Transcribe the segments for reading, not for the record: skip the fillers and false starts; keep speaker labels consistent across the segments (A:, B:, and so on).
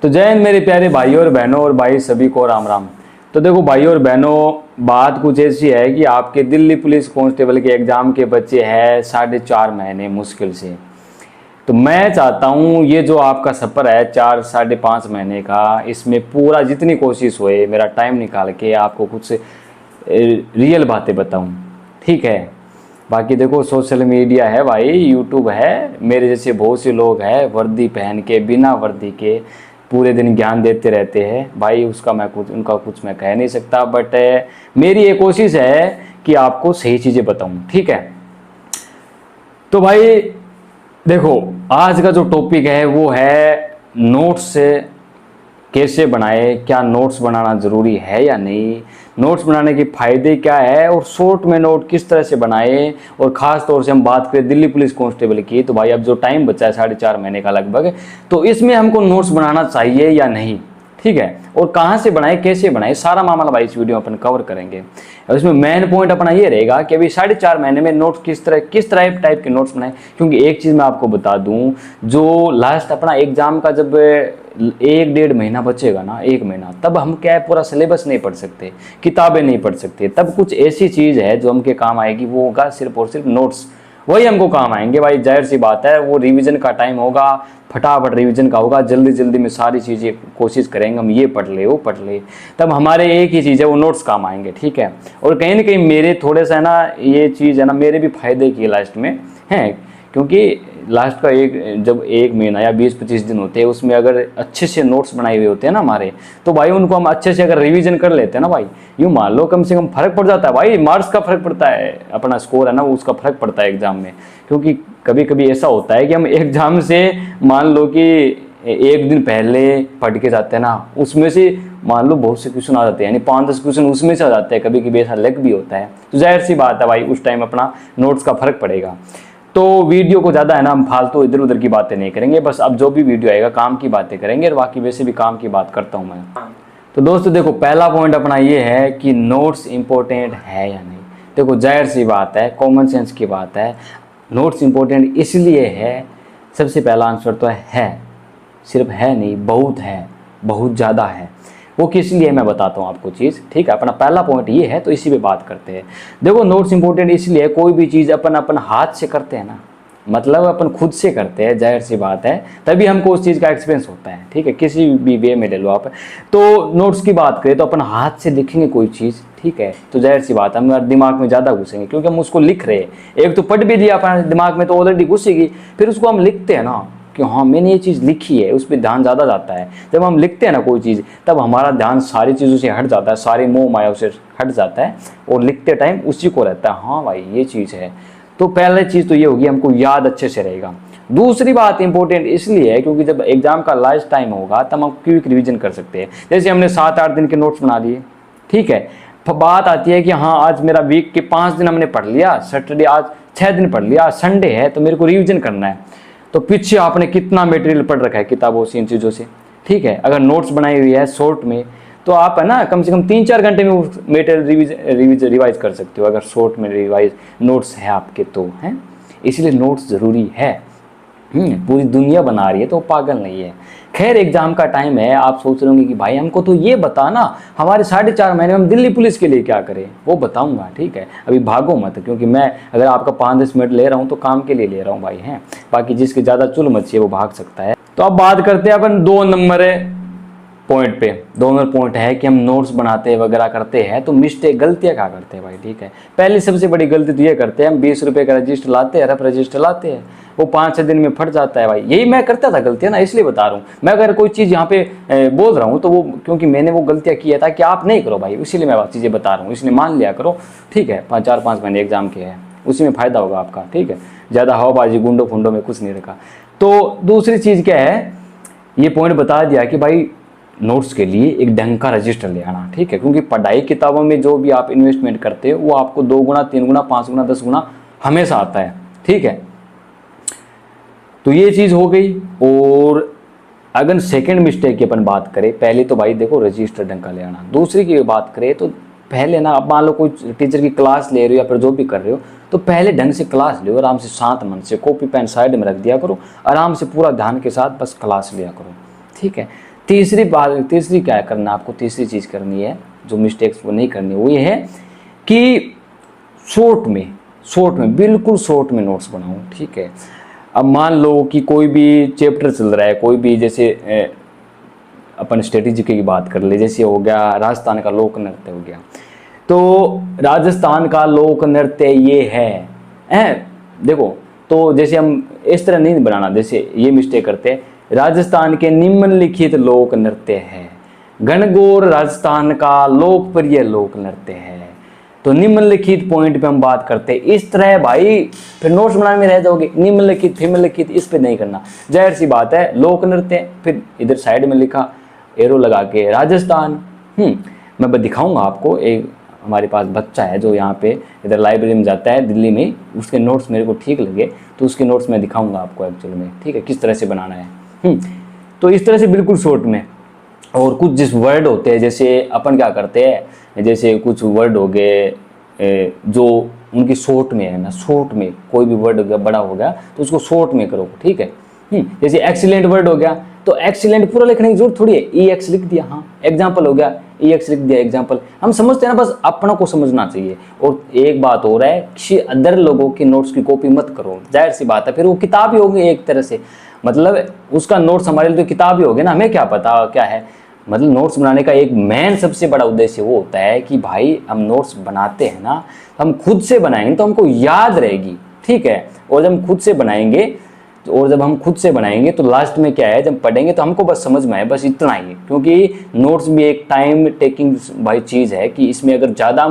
A: तो जय हिंद मेरे प्यारे भाइयों और बहनों और भाई सभी को राम राम। तो देखो भाइयों और बहनों, बात कुछ ऐसी है कि आपके दिल्ली पुलिस कांस्टेबल के एग्जाम के बच्चे हैं 4.5 महीने मुश्किल से। तो मैं चाहता हूँ ये जो आपका सफ़र है 4 साढ़े 5 महीने का, इसमें पूरा जितनी कोशिश होए मेरा टाइम निकाल के आपको कुछ रियल बातें बताऊँ, ठीक है। बाकी देखो सोशल मीडिया है भाई, यूट्यूब है, मेरे जैसे बहुत से लोग हैं वर्दी पहन के बिना वर्दी के पूरे दिन ज्ञान देते रहते हैं भाई, उसका मैं कुछ उनका कुछ मैं कह नहीं सकता। बट मेरी ये कोशिश है कि आपको सही चीज़ें बताऊं, ठीक है। तो भाई देखो, आज का जो टॉपिक है वो है नोट्स कैसे बनाए, क्या नोट्स बनाना ज़रूरी है या नहीं, नोट्स बनाने के फ़ायदे क्या है और शॉर्ट में नोट किस तरह से बनाए। और ख़ास तौर से हम बात करें दिल्ली पुलिस कांस्टेबल की, तो भाई अब जो टाइम बचा है 4.5 महीने का लगभग, तो इसमें हमको नोट्स बनाना चाहिए या नहीं, ठीक है। और कहाँ से बनाए, कैसे बनाए, सारा मामला भाई इस वीडियो में अपन कवर करेंगे। और इसमें मेन पॉइंट अपना ये रहेगा कि अभी 4.5 महीने में नोट्स किस तरह टाइप के नोट्स बनाए। क्योंकि एक चीज़ मैं आपको बता दूं, जो लास्ट अपना एग्जाम का जब 1-1.5 महीना बचेगा ना, 1 महीना, तब हम क्या है पूरा सिलेबस नहीं पढ़ सकते, किताबें नहीं पढ़ सकते। तब कुछ ऐसी चीज़ है जो हमके काम आएगी, वो होगा सिर्फ और सिर्फ नोट्स, वही हमको काम आएंगे भाई। जाहिर सी बात है, वो रिवीजन का टाइम होगा, फटाफट रिवीजन का होगा, जल्दी जल्दी में सारी चीज़ें कोशिश करेंगे हम, ये पढ़ ले वो पढ़ ले, तब हमारे एक ही चीज़ है वो नोट्स काम आएंगे, ठीक है। और कहीं ना कहीं मेरे थोड़े सा ना ये चीज़ है ना, मेरे भी फायदे की लास्ट में हैं। क्योंकि लास्ट का जब 1 महीना या 20-25 दिन होते हैं, उसमें अगर अच्छे से नोट्स बनाए हुए होते हैं ना हमारे, तो भाई उनको हम अच्छे से अगर रिवीजन कर लेते हैं ना भाई, यूँ मान लो कम से कम फर्क पड़ जाता है भाई, मार्क्स का फर्क पड़ता है, अपना स्कोर है ना उसका फर्क पड़ता है एग्जाम में। क्योंकि कभी कभी ऐसा होता है कि हम एग्जाम से मान लो कि एक दिन पहले पढ़ के जाते हैं ना, उसमें से मान लो बहुत से क्वेश्चन आ जाते हैं, यानी 5-10 क्वेश्चन उसमें से आ जाते हैं, कभी कभी ऐसा लग भी होता है। तो जाहिर सी बात है भाई, उस टाइम अपना नोट्स का फर्क पड़ेगा। तो वीडियो को ज़्यादा है ना हम फालतू इधर उधर की बातें नहीं करेंगे, बस अब जो भी वीडियो आएगा काम की बातें करेंगे, और बाकी वैसे भी काम की बात करता हूँ मैं। तो दोस्तों देखो, पहला पॉइंट अपना ये है कि नोट्स इंपॉर्टेंट है या नहीं। देखो जाहिर सी बात है, कॉमन सेंस की बात है, नोट्स इंपॉर्टेंट इसलिए है, सबसे पहला आंसर तो है, सिर्फ है नहीं, बहुत है, बहुत ज़्यादा है। वो किस लिए मैं बताता हूँ आपको चीज़, ठीक है। अपना पहला पॉइंट ये है, तो इसी पे बात करते हैं। देखो नोट्स इंपॉर्टेंट इसलिए, कोई भी चीज़ अपन हाथ से करते हैं ना, मतलब अपन खुद से करते हैं, जाहिर सी बात है, तभी हमको उस चीज़ का एक्सपीरियंस होता है, ठीक है। किसी भी वे में ले लो आप। तो नोट्स की बात करें तो अपन हाथ से लिखेंगे कोई चीज़, ठीक है, तो जाहिर सी बात है हमारे दिमाग में ज़्यादा घुसेंगे, क्योंकि हम उसको लिख रहे हैं। एक तो पढ़ भी लिया अपने दिमाग में तो ऑलरेडी घुसेगी, फिर उसको हम लिखते हैं ना कि हाँ मैंने ये चीज़ लिखी है, उस पर ध्यान ज़्यादा जाता है। जब हम लिखते हैं ना कोई चीज़, तब हमारा ध्यान सारी चीज़ों से हट जाता है, सारे मोह माया से हट जाता है, और लिखते टाइम उसी को रहता है, हाँ भाई ये चीज़ है। तो पहले चीज़ तो ये होगी, हमको याद अच्छे से रहेगा। दूसरी बात इंपॉर्टेंट इसलिए है क्योंकि जब एग्जाम का लास्ट टाइम होगा तब हम क्विक रिवीजन कर सकते हैं। जैसे हमने 7-8 दिन के नोट्स बना लिए, ठीक है, बात आती है कि हाँ आज मेरा वीक के 5 दिन हमने पढ़ लिया, सैटरडे आज 6 दिन पढ़ लिया, संडे है तो मेरे को रिवीजन करना है। तो पीछे आपने कितना मटेरियल पढ़ रखा है किताबों से, इन चीज़ों से, ठीक है। अगर नोट्स बनाई हुई है शॉर्ट में, तो आप है ना कम से कम 3-4 घंटे में मटेरियल रिवाइज कर सकते हो, अगर शॉर्ट में रिवाइज नोट्स है आपके तो, हैं। इसलिए नोट्स ज़रूरी है। पूरी दुनिया बना रही है तो पागल नहीं है। खैर एग्जाम का टाइम है, आप सोच रहे होंगे कि भाई हमको तो ये बताना हमारे 4.5 महीने में हम दिल्ली पुलिस के लिए क्या करें, वो बताऊंगा, ठीक है। अभी भागो मत, क्योंकि मैं अगर आपका 5-10 मिनट ले रहा हूँ तो काम के लिए ले रहा हूँ भाई, हैं। बाकी जिसकी ज़्यादा चुल मची है वो भाग सकता है। तो अब बात करते हैं अपन 2 नंबर पॉइंट पे। 2 नंबर पॉइंट है कि हम नोट्स बनाते वगैरह करते हैं तो मिस्टेक, गलतियाँ क्या करते हैं भाई, ठीक है। पहली सबसे बड़ी गलती तो ये करते हैं, हम 20 रुपये का रजिस्टर लाते हैं, रफ रजिस्टर लाते हैं, वो 5-6 दिन में फट जाता है भाई। यही मैं करता था गलतियाँ ना, इसलिए बता रहा हूँ। मैं अगर कोई चीज़ यहाँ पे बोल रहा हूँ तो वो क्योंकि मैंने वो गलतियाँ किया था कि आप नहीं करो भाई, इसीलिए मैं चीज़ें बता रहा हूँ, इसलिए मान लिया करो, ठीक है। 4-5 महीने एग्जाम के हैं, उसी में फ़ायदा होगा आपका, ठीक है। ज़्यादा हवाबाजी गुंडों फुंडों में कुछ नहीं रखा। तो दूसरी चीज़ क्या है, ये पॉइंट बता दिया कि भाई नोट्स के लिए एक ढंग का रजिस्टर ले आना, ठीक है। क्योंकि पढ़ाई किताबों में जो भी आप इन्वेस्टमेंट करते हो वो आपको 2 गुना 3 गुना 5 गुना 10 गुना हमेशा आता है, ठीक है। तो ये चीज़ हो गई। और अगर सेकंड मिस्टेक की अपन बात करें, पहले तो भाई देखो रजिस्टर ढंग का ले आना। दूसरी की बात करें तो पहले ना, अब मान लो कोई टीचर की क्लास ले रहे हो या फिर जो भी कर रहे हो, तो पहले ढंग से क्लास लो, आराम से शांत मन से, कॉपी पेन साइड में रख दिया करो, आराम से पूरा ध्यान के साथ बस क्लास लिया करो, ठीक है। तीसरी बात, तीसरी क्या करना आपको, तीसरी चीज़ करनी है जो मिस्टेक्स वो नहीं करनी, वो ये है कि शॉर्ट में बिल्कुल शॉर्ट में नोट्स बनाओ, ठीक है। अब मान लो कि कोई भी चैप्टर चल रहा है, कोई भी, जैसे अपन स्ट्रेटेजी की बात कर ले, जैसे हो गया राजस्थान का लोक नृत्य हो गया, तो राजस्थान का लोक नृत्य ये है देखो, तो जैसे हम इस तरह नहीं बनाना, जैसे ये मिस्टेक करते हैं, राजस्थान के निम्नलिखित लोक नृत्य है, गणगौर राजस्थान का लोकप्रिय लोक नृत्य है, तो निम्नलिखित पॉइंट पे हम बात करते हैं। इस तरह भाई फिर नोट्स बनाने में रह जाओगे, निम्नलिखित निम्नलिखित इस पे नहीं करना। जाहिर सी बात है लोक नृत्य, फिर इधर साइड में लिखा एरो लगा के राजस्थान। मैं दिखाऊंगा आपको, एक हमारे पास बच्चा है जो यहाँ पे इधर लाइब्रेरी में जाता है दिल्ली में, उसके नोट्स मेरे को ठीक लगे तो उसके नोट्स मैं दिखाऊंगा आपको एक्चुअल में, ठीक है, किस तरह से बनाना है। तो इस तरह से बिल्कुल शॉर्ट में। और कुछ जिस वर्ड होते हैं, जैसे अपन क्या करते हैं, जैसे कुछ वर्ड हो गए जो उनकी शॉर्ट में है ना, शॉर्ट में कोई भी वर्ड हो गया बड़ा हो गया तो उसको शॉर्ट में करो, ठीक है। जैसे एक्सीलेंट वर्ड हो गया तो एक्सीलेंट पूरा लिखने की जरूरत थोड़ी है, ई एक्स लिख दिया, हाँ। एग्जाम्पल हो गया, ई एक्स लिख दिया, एग्जाम्पल। हम समझते हैं ना, बस अपनों को समझना चाहिए। और एक बात हो रहा है, किसी अदर लोगों के नोट्स की कॉपी मत करो, जाहिर सी बात है, फिर वो किताब ही होगी एक तरह से, मतलब उसका नोट्स हमारे लिए तो किताब ही होगी ना, हमें क्या पता क्या है। मतलब नोट्स बनाने का एक मेन सबसे बड़ा उद्देश्य वो होता है कि भाई हम नोट्स बनाते हैं ना, हम खुद से बनाएंगे तो हमको याद रहेगी, ठीक है। और जब हम खुद से बनाएंगे तो लास्ट में क्या है, जब पढ़ेंगे तो हमको बस समझ में आए, बस इतना ही। क्योंकि नोट्स भी एक टाइम टेकिंग भाई चीज़ है कि इसमें अगर ज़्यादा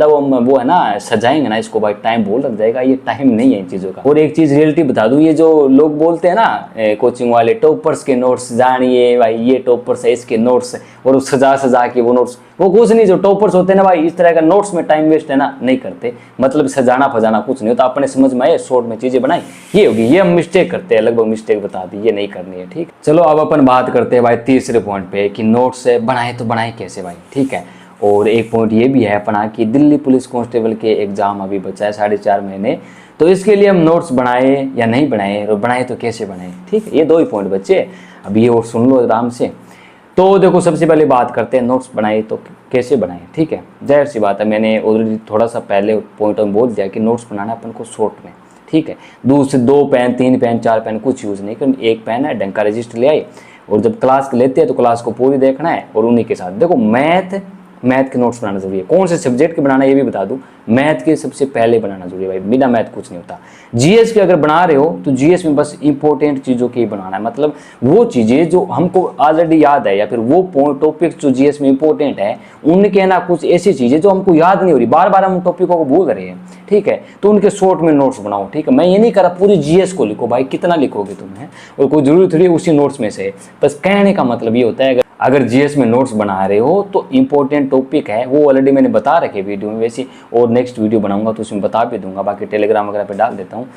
A: वो है ना सजाएंगे ना इसको, भाई टाइम बहुत लग जाएगा, ये टाइम नहीं है इन चीज़ों का। और एक चीज़ रियलिटी बता दूँ, ये जो लोग बोलते हैं ना कोचिंग वाले, टॉपर्स के नोट्स जानिए भाई, ये टॉपर्स है इसके नोट्स, और सजा के वो नोट्स, वो कुछ नहीं। जो टॉपर्स होते हैं ना भाई, इस तरह का नोट्स में टाइम वेस्ट है ना नहीं करते, मतलब सजाना फजाना कुछ नहीं होता, अपने समझ में आए शॉर्ट में चीजें बनाई, ये होगी। ये हम मिस्टेक करते हैं, लगभग मिस्टेक बता दी, ये नहीं करनी है, ठीक। चलो अब अपन बात करते हैं भाई तीसरे पॉइंट पे कि नोट्स बनाए तो बनाए कैसे भाई, ठीक है। और एक पॉइंट ये भी है अपना कि दिल्ली पुलिस कांस्टेबल के एग्जाम अभी बचा है 4.5 महीने, तो इसके लिए हम नोट्स बनाए या नहीं बनाए, और बनाए तो कैसे बनाए, ठीक है। ये 2 ही पॉइंट बचे अभी, और सुन लो आराम से। तो देखो सबसे पहले बात करते हैं नोट्स बनाए तो कैसे बनाए, ठीक है। जाहिर सी बात है, मैंने ऑलरेडी थोड़ा सा पहले पॉइंट में बोल दिया कि नोट्स बनाना अपन को शॉर्ट में, ठीक है। 2 पेन 3 पेन 4 पेन कुछ यूज़ नहीं करनी, एक पेन है, डंका रजिस्टर ले आई, और जब क्लास लेते हैं तो क्लास को पूरी देखना है, और उन्हीं के साथ देखो मैथ के नोट्स बनाना जरूरी है। कौन से सब्जेक्ट के बनाना ये भी बता दूं, मैथ के सबसे पहले बनाना जरूरी है भाई, बिना मैथ कुछ नहीं होता। जीएस के अगर बना रहे हो तो जीएस में बस इंपॉर्टेंट चीज़ों के ही बनाना है, मतलब वो चीज़ें जो हमको ऑलरेडी याद है, या फिर वो टॉपिक जो जीएस में इंपॉर्टेंट है, उनके ना कुछ ऐसी चीज़ें जो हमको याद नहीं हो रही, बार बार हम टॉपिकों को भूल रहे हैं, ठीक है, तो उनके शॉर्ट में नोट्स बनाओ, ठीक है। मैं ये नहीं करा पूरी जीएस को लिखो भाई, कितना लिखोगे तुम, और कोई जरूरी थोड़ी उसी नोट्स में से। बस कहने का मतलब ये होता है, अगर जीएस में नोट्स बना रहे हो तो इंपॉर्टेंट टॉपिक है, वो ऑलरेडी मैंने बता रखे वीडियो में वैसे, और नेक्स्ट वीडियो बनाऊंगा तो उसमें बता भी दूंगा, बाकी टेलीग्राम वगैरह पे डाल देता हूँ।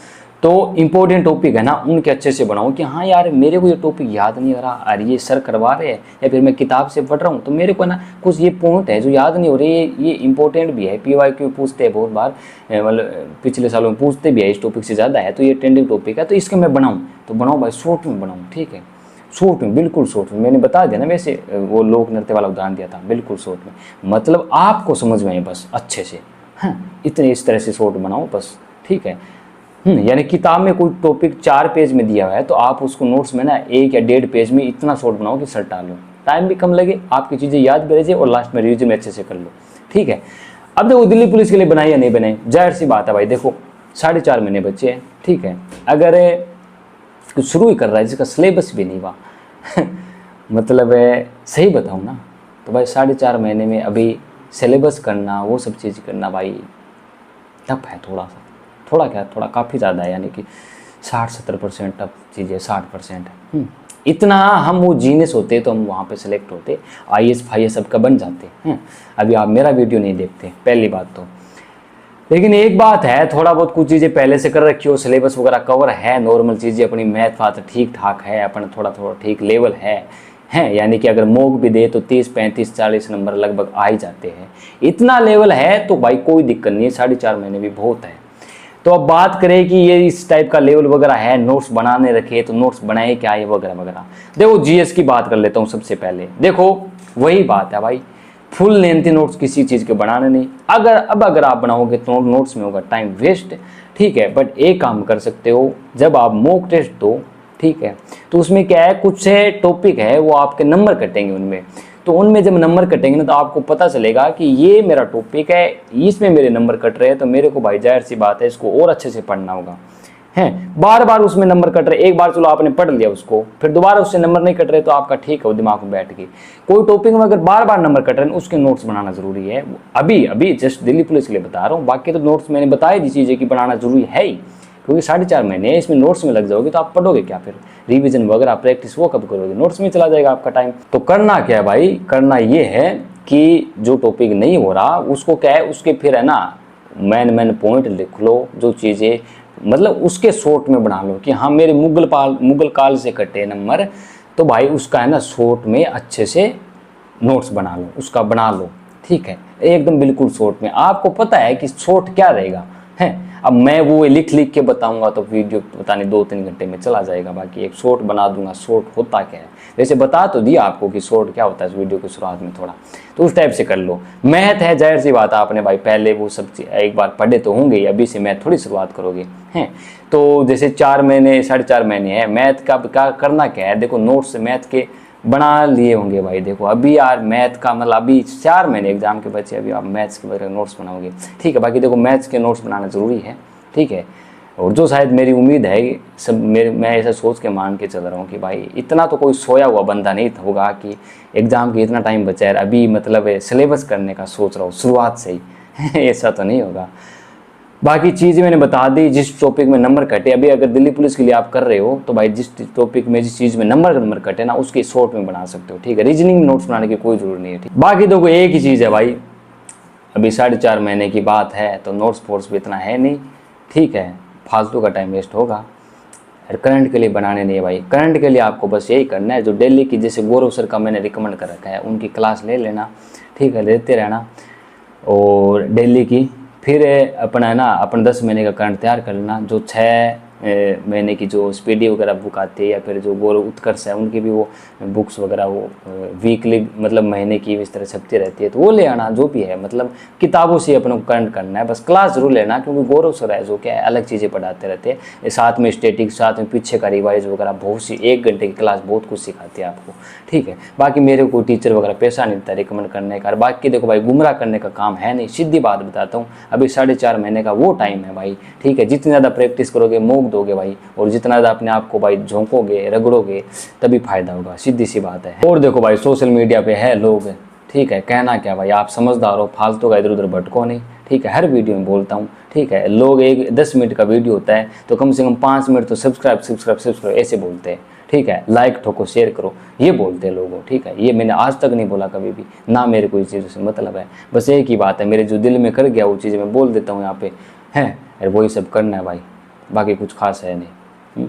A: तो इंपॉर्टेंट टॉपिक है ना, उनके अच्छे से बनाओ कि हाँ यार मेरे को ये टॉपिक याद नहीं हो रहा, अरे ये सर करवा रहे हैं, या फिर मैं किताब से पढ़ रहा हूँ तो मेरे को ना कुछ ये पॉइंट है जो याद नहीं हो रहे, ये इंपॉर्टेंट भी है, PYQ पूछते हैं बहुत बार, मतलब पिछले सालों में पूछते भी है, इस टॉपिक से ज़्यादा है, तो ये ट्रेंडिंग टॉपिक है, तो इसके मैं बनाऊँ तो बनाओ भाई, शॉर्ट में बनाऊँ, ठीक है। शॉर्ट में, बिल्कुल शॉर्ट में, मैंने बता दिया ना वैसे, वो लोक नृत्य वाला उदाहरण दिया था, बिल्कुल शॉर्ट में, मतलब आपको समझ में आए बस अच्छे से, हाँ इतने इस तरह से शॉर्ट बनाओ बस, ठीक है। यानी किताब में कोई टॉपिक 4 पेज में दिया हुआ है तो आप उसको नोट्स में ना 1 या 1.5 पेज में इतना शॉर्ट बनाओ कि सर टाल लो, टाइम भी कम लगे, आपकी चीज़ें याद भी रह जाए, और लास्ट में रिविजन अच्छे से कर लो, ठीक है। अब देखो दिल्ली पुलिस के लिए बनाए या नहीं बनाए, जाहिर सी बात है भाई, देखो 4.5 महीने बच्चे हैं, ठीक है। अगर कुछ शुरू ही कर रहा है जिसका सिलेबस भी नहीं हुआ मतलब सही बताऊँ ना तो भाई 4.5 महीने में अभी सिलेबस करना, वो सब चीज़ करना भाई टफ है, थोड़ा काफ़ी ज़्यादा है, यानी कि 60-70% टफ चीज़ है, 60%। इतना हम वो जीनियस होते तो हम वहाँ पे सेलेक्ट होते, IAS FIAS सबका बन जाते हैं। अभी आप मेरा वीडियो नहीं देखते, पहली बात तो। लेकिन एक बात है, थोड़ा बहुत कुछ चीज़ें पहले से कर रखी हो, सिलेबस वगैरह कवर है, नॉर्मल चीज़ें अपनी मैथ फाथ ठीक ठाक है, अपन थोड़ा ठीक लेवल है, यानी कि अगर मॉक भी दे तो 30 35 40 नंबर लगभग आ ही जाते हैं, इतना लेवल है तो भाई कोई दिक्कत नहीं है, 4.5 महीने भी बहुत है। तो अब बात करें कि ये इस टाइप का लेवल वगैरह है, नोट्स बनाने रखे तो नोट्स बनाए क्या ये वगैरह वगैरह। देखो जीएस की बात कर लेता हूँ सबसे पहले। देखो वही बात है भाई, फुल लेंथी नोट्स किसी चीज़ के बनाने नहीं। अगर आप बनाओगे तो नोट्स में होगा टाइम वेस्ट, ठीक है। बट एक काम कर सकते हो, जब आप मॉक टेस्ट दो, ठीक है, तो उसमें क्या है, कुछ टॉपिक है वो आपके नंबर कटेंगे उनमें। तो उनमें जब नंबर कटेंगे ना तो आपको पता चलेगा कि ये मेरा टॉपिक है, इसमें मेरे नंबर कट रहे हैं, तो मेरे को भाई जाहिर सी बात है इसको और अच्छे से पढ़ना होगा। हैं बार बार उसमें नंबर कट रहे, एक बार चलो आपने पढ़ लिया उसको, फिर दोबारा उससे नंबर नहीं कट रहे तो आपका ठीक है वो दिमाग में बैठ गई। कोई टॉपिक में अगर बार बार नंबर कट रहे हैं उसके नोट्स बनाना जरूरी है। अभी अभी जस्ट दिल्ली पुलिस के लिए बता रहा हूँ, बाकी तो नोट्स मैंने बताया दी चीज़ें कि बनाना जरूरी है ही, क्योंकि 4.5 महीने इसमें नोट्स में लग जाओगे तो आप पढ़ोगे क्या, फिर रिवीजन वगैरह प्रैक्टिस वो कब करोगे, नोट्स में चला जाएगा आपका टाइम। तो करना क्या है भाई, करना ये है कि जो टॉपिक नहीं हो रहा उसको क्या है, उसके फिर है ना मैन पॉइंट लिख लो, जो चीज़ें मतलब उसके शॉर्ट में बना लो कि हाँ मेरे मुगल काल से कटे नंबर, तो भाई उसका है ना शॉर्ट में अच्छे से नोट्स बना लो, उसका बना लो, ठीक है, एकदम बिल्कुल शॉर्ट में। आपको पता है कि शॉर्ट क्या रहेगा है। अब मैं वो लिख के बताऊंगा तो वीडियो पता नहीं 2-3 घंटे में चला जाएगा। बाकी एक शॉर्ट बना दूंगा, शॉर्ट होता क्या है, वैसे बता तो दिया आपको कि शॉर्ट क्या होता है इस वीडियो की शुरुआत में थोड़ा, तो उस टाइप से कर लो। मैथ है, जाहिर सी बात है आपने भाई पहले वो सब एक बार पढ़े तो होंगे, अभी से मैथ थोड़ी शुरुआत करोगे हैं। तो जैसे 4 महीने 4.5 महीने है, मैथ का क्या करना क्या है, देखो नोट्स मैथ के बना लिए होंगे भाई। देखो अभी यार मैथ का मतलब अभी 4 महीने एग्जाम के बच्चे, अभी आप मैथ्स के वगैरह नोट्स बनाओगे, ठीक है। बाकी देखो मैथ्स के नोट्स बनाना ज़रूरी है, ठीक है। और जो शायद मेरी उम्मीद है सब मैं ऐसा सोच के मान के चल रहा हूँ कि भाई इतना तो कोई सोया हुआ बंदा नहीं होगा कि एग्ज़ाम के इतना टाइम बचा है अभी मतलब सिलेबस करने का सोच रहा हूँ शुरुआत से ही ऐसा तो नहीं होगा। बाकी चीज़ें मैंने बता दी, जिस टॉपिक में नंबर कटे, अभी अगर दिल्ली पुलिस के लिए आप कर रहे हो तो भाई जिस टॉपिक में जिस चीज़ में नंबर कटे ना उसके शॉर्ट में बना सकते हो, ठीक है। रीजनिंग नोट्स बनाने की कोई जरूरत नहीं है, ठीक। बाकी देखो एक ही चीज़ है भाई, अभी 4.5 महीने की बात है तो नोट्स फोर्स भी इतना है नहीं, ठीक है, फालतू का टाइम वेस्ट होगा। और करंट के लिए बनाने नहीं है भाई, करंट के लिए आपको बस यही करना है, जो दिल्ली की जैसे गौरव सर का मैंने रिकमेंड कर रखा है उनकी क्लास ले लेना, ठीक है, लेते रहना। और दिल्ली की फिर अपना है ना अपन 10 महीने का करंट तैयार कर लेना, जो 6 महीने की जो स्पीडी वगैरह बुक आती है या फिर जो गौरव उत्कर्ष है उनकी भी वो बुक्स वगैरह वो वीकली मतलब महीने की इस तरह छपती रहती है, तो वो ले आना। जो भी है मतलब किताबों से अपने को करंट करना है, बस क्लास जरूर लेना, क्योंकि गौरव सर है जो क्या है अलग चीज़ें पढ़ाते रहते हैं, साथ में स्टैटिक, साथ में पीछे का रिवाइज वगैरह, बहुत सी 1 घंटे की क्लास बहुत कुछ सिखाती है आपको, ठीक है। बाकी मेरे को टीचर वगैरह पैसा नहीं देता रिकमेंड करने का। बाकी देखो भाई गुमराह करने का काम है नहीं, सीधी बात बताता हूँ, अभी 4.5 महीने का वो टाइम है भाई, ठीक है। जितनी ज़्यादा प्रैक्टिस करोगे मोक दोगे भाई, और जितना ज़्यादा अपने आप को भाई झोंकोगे रगड़ोगे तभी फायदा होगा, सीधी सी बात है। और देखो भाई सोशल मीडिया पे है लोग, ठीक है, कहना क्या भाई, आप समझदार हो, फालतू का इधर उधर भटको नहीं, ठीक है। हर वीडियो में बोलता हूँ, ठीक है। लोग 10 मिनट का वीडियो होता है तो कम से कम 5 मिनट तो सब्सक्राइब ऐसे बोलते हैं, ठीक है। लाइक ठोको, शेयर करो, ये बोलते हैं लोगों, ठीक है। ये मैंने आज तक नहीं बोला कभी भी, ना मेरे कोई चीज़ों से मतलब है, बस एक ही बात है, मेरे जो दिल में कर गया वो चीज़ें मैं बोल देता हूँ यहाँ पे हैं, और वही सब करना है भाई, बाकी कुछ खास है नहीं।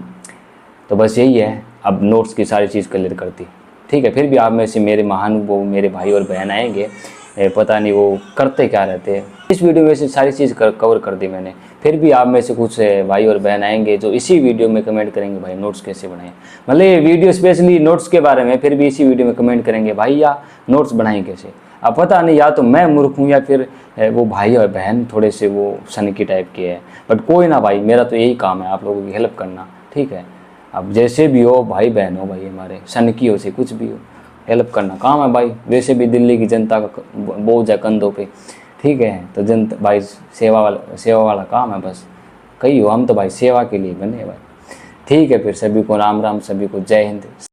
A: तो बस यही है, अब नोट्स की सारी चीज़ क्लियर करती, ठीक है। फिर भी आप में से मेरे महानुभाव मेरे भाई और बहन आएंगे, पता नहीं वो करते क्या रहते हैं। इस वीडियो में से सारी चीज़ कवर कर दी मैंने, फिर भी आप में से कुछ भाई और बहन आएंगे जो इसी वीडियो में कमेंट करेंगे भाई नोट्स कैसे बनाएं, मतलब ये वीडियो स्पेशली नोट्स के बारे में, फिर भी इसी वीडियो में कमेंट करेंगे भाई या नोट्स बनाएं कैसे। अब पता नहीं या तो मैं मूर्ख हूँ या फिर वो भाई और बहन थोड़े से वो सनकी टाइप के हैं, बट कोई ना भाई, मेरा तो यही काम है आप लोगों की हेल्प करना, ठीक है। अब जैसे भी हो भाई बहन हो भाई, हमारे सनकी हो से कुछ भी हो, हेल्प करना काम है भाई। वैसे भी दिल्ली की जनता का बोझ है कंधों पे, ठीक है। तो जनता भाई सेवा वाला काम है, बस कही हो, हम तो भाई सेवा के लिए बने भाई, ठीक है। फिर सभी को राम राम, सभी को जय हिंद।